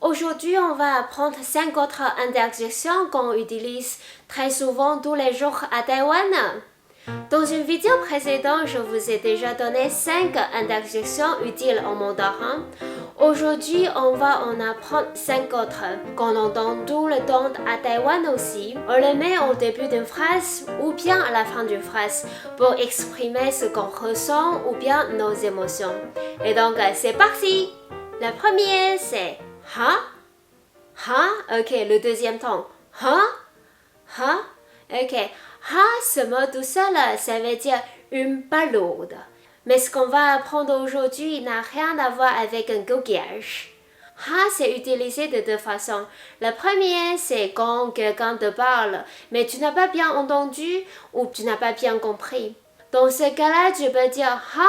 Aujourd'hui, on va apprendre 5 autres interjections qu'on utilise très souvent tous les jours à Taïwan. Dans une vidéo précédente, je vous ai déjà donné 5 interjections utiles en mandarin. Aujourd'hui, on va en apprendre 5 autres qu'on entend tout le temps à Taïwan aussi. On les met au début d'une phrase ou bien à la fin d'une phrase pour exprimer ce qu'on ressent ou bien nos émotions. Et donc, c'est parti! La première, c'est Ha? Ha? Ok, le deuxième ton. Ha? Ha? Ok. Ha, ce mot tout seul, ça veut dire une palude. Mais ce qu'on va apprendre aujourd'hui n'a rien à voir avec un goguillage. Ha, c'est utilisé de deux façons. La première, c'est quand quelqu'un te parle, mais tu n'as pas bien entendu ou tu n'as pas bien compris. Dans ce cas-là, tu peux dire Ha?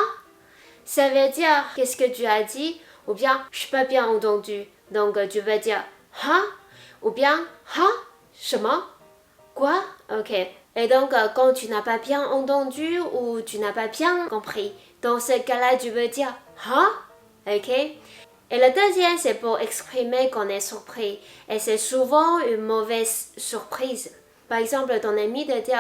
Ça veut dire qu'est-ce que tu as dit ou bien je n'ai pas bien entendu. Donc tu peux dire Ha? Ou bien Ha? 什么? Quoi? Ok. Et donc, quand tu n'as pas bien entendu ou tu n'as pas bien compris, dans ce cas-là, tu veux dire Huh? Ok? Et le deuxième, c'est pour exprimer qu'on est surpris. Et c'est souvent une mauvaise surprise. Par exemple, ton ami te dit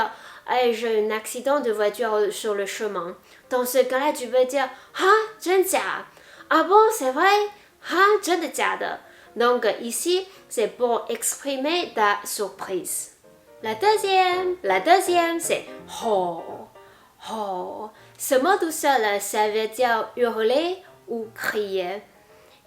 hey, j'ai un accident de voiture sur le chemin. Dans ce cas-là, tu veux dire Ah, 真假? Ah bon, c'est vrai? Ah, 真的假的? Donc, ici, c'est pour exprimer ta surprise. La deuxième, c'est ho. Ho. Ce mot tout seul, ça veut dire hurler ou crier.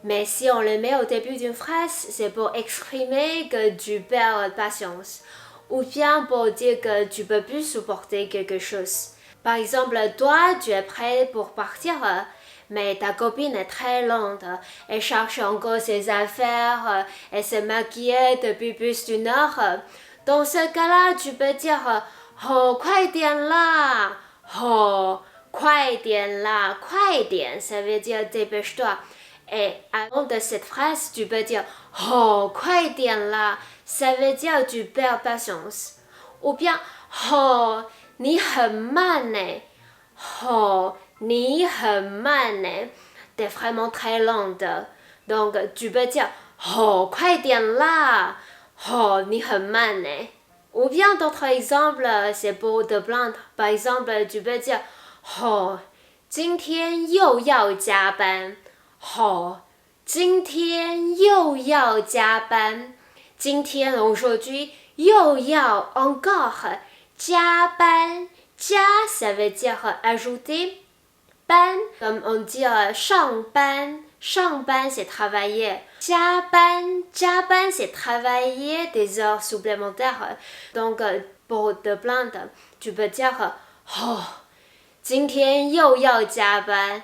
Mais si on le met au début d'une phrase, c'est pour exprimer que tu perds patience. Ou bien pour dire que tu peux plus supporter quelque chose. Par exemple, toi, tu es prêt pour partir, mais ta copine est très lente. Elle cherche encore ses affaires, elle se maquille depuis plus d'une heure. Dans ce cas-là, tu peux dire « Oh, 快点啦! » Oh, 快点啦! 快点, ça veut dire dépêche-toi. Et avant de cette phrase, tu peux dire « Oh, 快点啦! » Ça veut dire tu perds patience. Ou bien « Oh, 你很慢呢! » Oh, 你很慢呢! T'es vraiment très lente. Donc, tu peux dire « Oh, 快点啦! » Oh, 你很慢呢. Ou bien d'autres exemples, c'est pour te plaindre. Par exemple, tu peux dire Oh, 今天又要加班. Oh, 今天又要加班. 今天 aujourd'hui 又要 encore 加班. 加 ça veut dire ajouter. 班 comme on dit 上班. 上班 c'est travailler. 加班 c'est travailler des heures supplémentaires. Donc, pour te plaindre, tu peux dire Oh, 今天又要加班.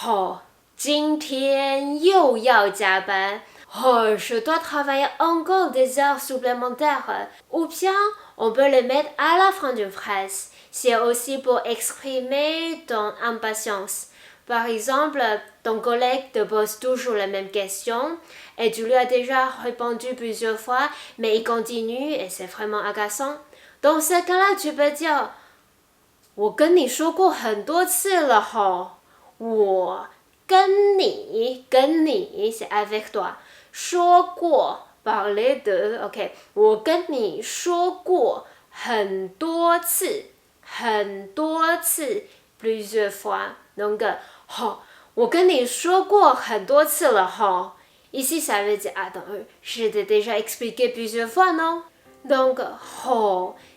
Oh, 今天又要加班. Oh, je dois travailler encore des heures supplémentaires. Ou bien, on peut le mettre à la fin d'une phrase. C'est aussi pour exprimer ton impatience. Par exemple, ton collègue te pose toujours la même question et tu lui as déjà répondu plusieurs fois, mais il continue et c'est vraiment agaçant. Dans ce cas-là, tu peux dire 我跟你说过很多次了吼，我跟你 c'est avec toi 说过 parler de ok 我跟你说过很多次 plusieurs fois donc 我跟你说过很多次了吼 ici ça veut dire attends je t'ai déjà expliqué plusieurs fois non donc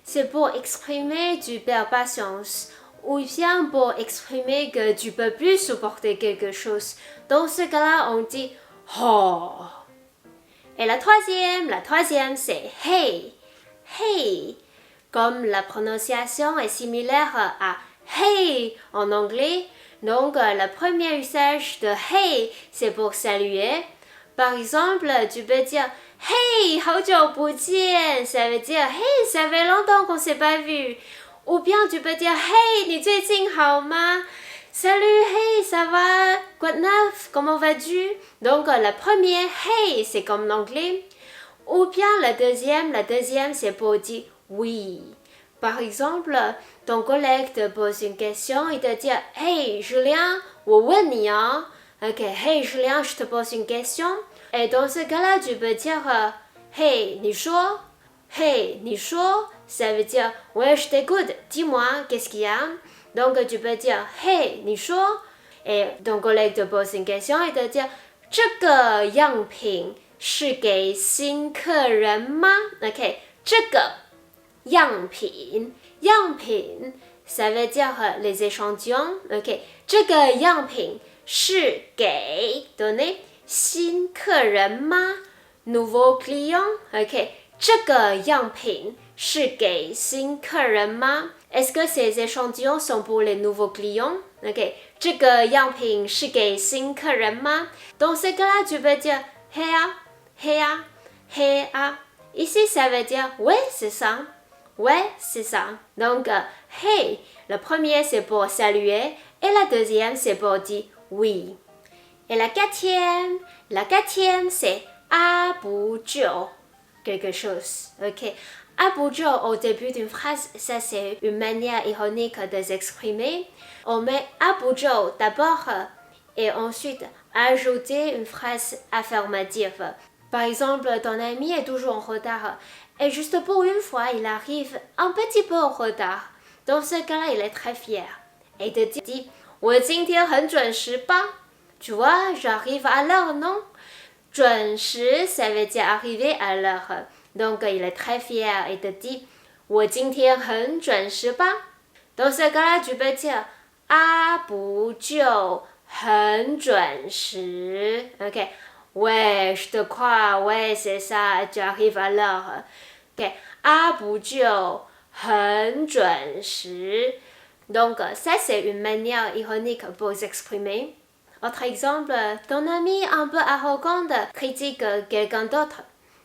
c'est pour exprimer tu perds patience ou bien pour exprimer que tu peux plus supporter quelque chose. Dans ce cas-là, on dit oh. Et la troisième, c'est hey. Hey. Comme la prononciation est similaire à hey en anglais, donc le premier usage de hey, c'est pour saluer. Par exemple, tu peux dire Hey, 好久不见 ça veut dire Hey, ça fait longtemps qu'on s'est pas vu. Ou bien tu peux dire Hey, 你最近好吗? Salut, hey, ça va? Quoi de neuf? Comment vas-tu? Donc, la première Hey, c'est comme l'anglais. Ou bien la deuxième, c'est pour dire oui. Par exemple, ton collègue te pose une question, il te dit Hey, Julien, 我问你啊. Ok, hey Julien, je te pose une question. Et dans ce cas-là, tu peux dire Hey, 你说 Hey, 你说 ça veut dire Ouais, je t'écoute, dis-moi, qu'est-ce qu'il y a? Donc, tu peux dire Hey, 你说 Et ton collègue te pose une question et te dit 这个样品是给新客人吗 OK, 这个样品 ça veut dire les échantillons. OK, 这个样品是给 donner 新客人吗 nouveau client. OK, 这个样品是给新客人吗 Est-ce que ces échantillons sont pour les nouveaux clients? OK, 这个样品是给新客人吗 Dans ce cas-là, tu peux dire Hey ah. Ici, ça veut dire Ouais, c'est ça. Ouais, c'est ça. Donc, hey, le premier, c'est pour saluer et la deuxième, c'est pour dire oui. Et la quatrième, c'est à不久 quelque chose. OK. À不久au début d'une phrase, ça c'est une manière ironique de s'exprimer. On met à不久d'abord et ensuite ajouter une phrase affirmative. Par exemple, ton ami est toujours en retard et juste pour une fois, il arrive un petit peu en retard. Dans ce cas-là, il est très fier. Et il te dit, 我今天很准时吧 Tu vois, j'arrive à l'heure, non? 准时, ça veut dire arriver à l'heure. Donc, il est très fier et te dit, 我今天很准时吧 Dans ce cas-là, tu peux dire, 啊不就很准时 OK. Ouais, je te crois, ouais, c'est ça, tu arrives à l'heure. OK. 啊不就很准时 Donc, ça, c'est une manière ironique pour s'exprimer. Autre exemple, ton ami un peu arrogant critique quelqu'un d'autre.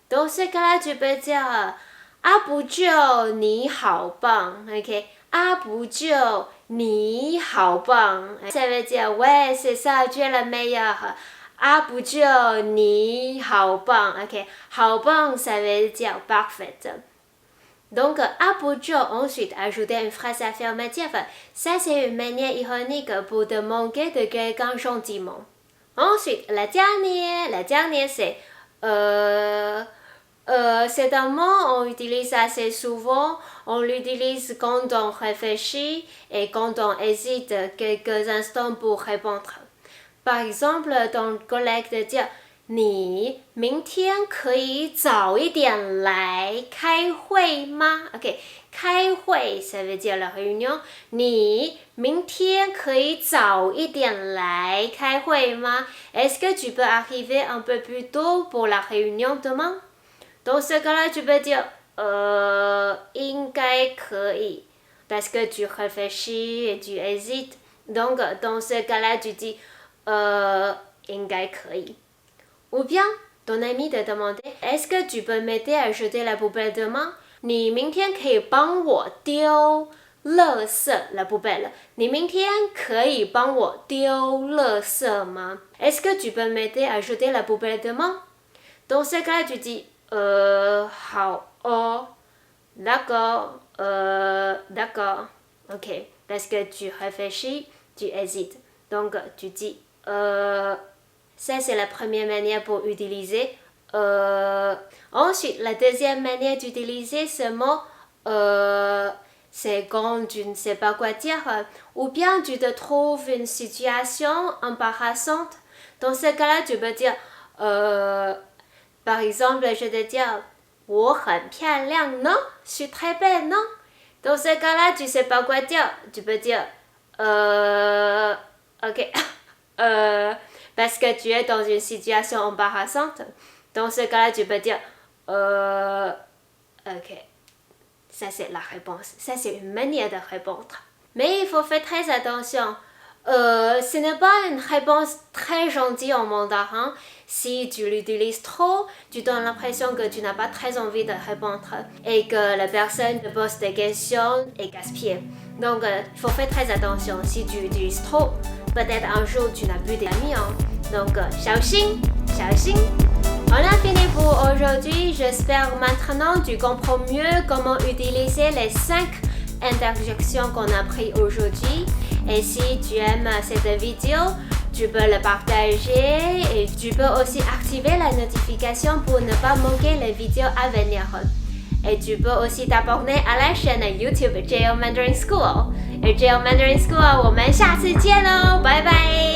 Dans ce cas-là, tu peux dire 啊不就你好棒 OK. 啊不就你好棒 Ça veut dire, ouais, c'est ça, tu es le meilleur. 啊不就你好棒 OK. 好棒, ça veut dire parfait. Donc, à不就 ensuite ajouter une phrase affirmative. Ça, c'est une manière ironique pour demander de quelqu'un gentiment. Ensuite, la dernière c'est c'est un mot on utilise assez souvent. On l'utilise quand on réfléchit et quand on hésite quelques instants pour répondre. Par exemple, ton collègue te dit 你明天可以早一点来开会吗 OK, 开会 ça veut dire la réunion. 你明天可以早一点来开会吗 Est-ce que tu peux arriver un peu plus tôt pour la réunion demain? Dans ce cas-là, tu peux dire 应该可以 parce que tu réfléchis et tu hésites. Donc, dans ce cas-là, tu dis 应该可以 Ou bien, ton ami te demandait Est-ce que tu peux m'aider à jeter la poubelle demain? 你明天可以帮我丢垃圾 la poubelle. 你明天可以帮我丢垃圾吗 Est-ce que tu peux m'aider à jeter la poubelle demain? Dans ce cas, tu dis 好哦 D'accord, d'accord. OK, parce que tu réfléchis, tu hésites. Donc, tu dis Ça, c'est la première manière pour utiliser. Ensuite, la deuxième manière d'utiliser ce mot, c'est quand tu ne sais pas quoi dire ou bien tu te trouves une situation embarrassante. Dans ce cas-là, tu peux dire, par exemple, je te dis, 我很漂亮, non? Je suis très belle, non? Dans ce cas-là, tu ne sais pas quoi dire. Tu peux dire, OK, parce que tu es dans une situation embarrassante. Dans ce cas-là, tu peux dire OK. Ça, c'est la réponse. Ça, c'est une manière de répondre. Mais il faut faire très attention. Ce n'est pas une réponse très gentille en mandarin. Si tu l'utilises trop, tu donnes l'impression que tu n'as pas très envie de répondre et que la personne te pose des questions et gaspille. Donc, il faut faire très attention. Si tu utilises trop, peut-être un jour tu n'as plus d'amis. Donc, 小心, 小心. On a fini pour aujourd'hui. J'espère maintenant tu comprends mieux comment utiliser les 5 interjections qu'on a appris aujourd'hui. Et si tu aimes cette vidéo, tu tu peux le partager et tu peux aussi activer la notification pour ne pas manquer les vidéos à venir. Et tu peux aussi t'abonner à la chaîne YouTube JL Mandarin School. Et JL Mandarin School 我们下次见喽，拜拜。